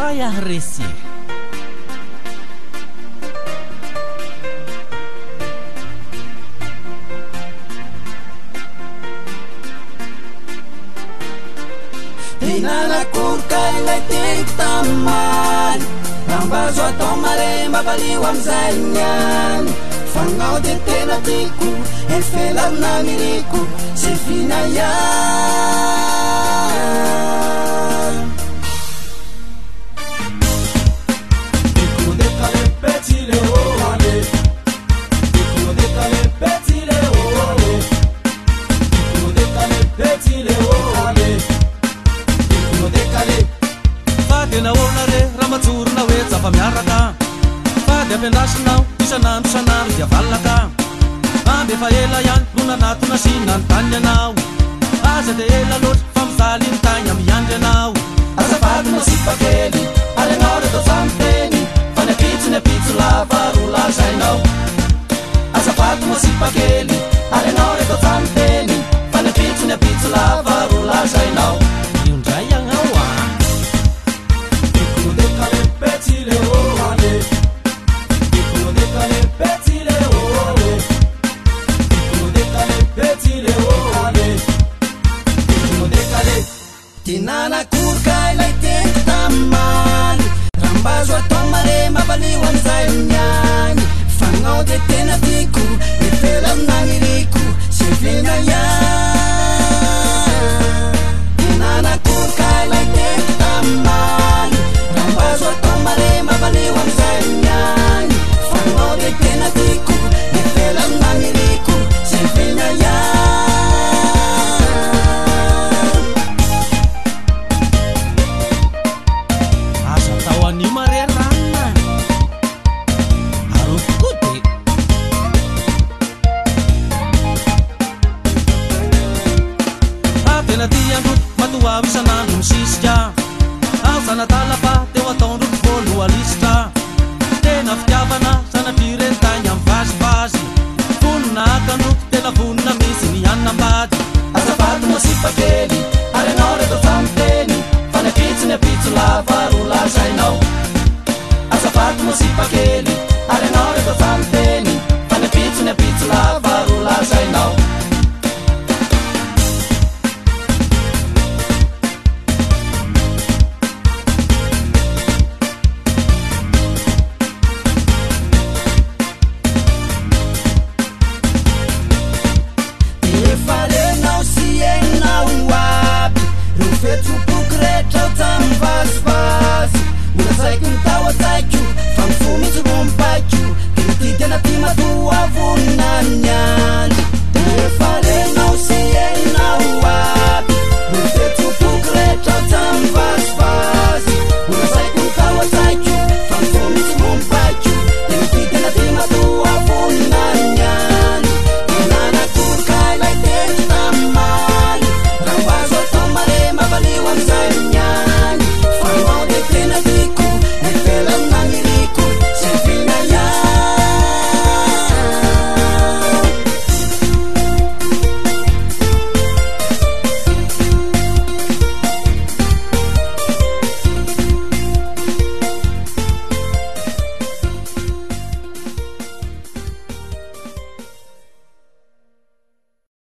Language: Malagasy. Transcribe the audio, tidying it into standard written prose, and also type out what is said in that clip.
Raya Resi. Tinana kurka ilay tiktaman Nambazo atao maremba baliw amizay niany Fanao de tena tiko Efelana miriko Sy finayan Diko de kale petile oale Diko de kale petile oale Diko de kale petile oale Fady naornare ramatsorona hoe jafa miaraka Fady ampiandrasinao isanandro isanandro dia valaka Amby efa ela ihany no nanatona sy nanontany anao Aza de ela loatra fa mizaly ny tagny amiandry anao Azafady mo sipakely ary anao reto zamoteny Fa ny apitso lava ro lazainao Azafady mo sipakely ary anao reto zamoteny Fa ny apitso lava ro lazainao Indray agnao Dikono de kale petile oale Dikono de kale petile oale Dikono de kale petile oale Dikono de kale Tinana kurka ilay teko tamany Rambazo atao maremba baliw amizay niany Fanao de tena tiko Efela aminaniriko Sy finayan Tinana kurka ilay teko tamany Rambazo atao maremba baliw amizay niany Fanao de tena tiko Efela aminaniriko Sy finayan Aza tao anio mare ranona Aroko koa de Tena tiandroto matoa isanandro misisika Aho sanatala fa teo ataondroto volo alisitra Tena fitiavana sanatry rentagny amy vazivazy Vonona akandroko tena vonona misy ny anambady Azafady mo sipakely ary anao reto zamoteny Fa ny apitso lava ro lazainao Azafady mo sipakely ary anao reto zamoteny Fa ny apitso lava ro lazainao Efarenao sy ainao aby Ro fetroko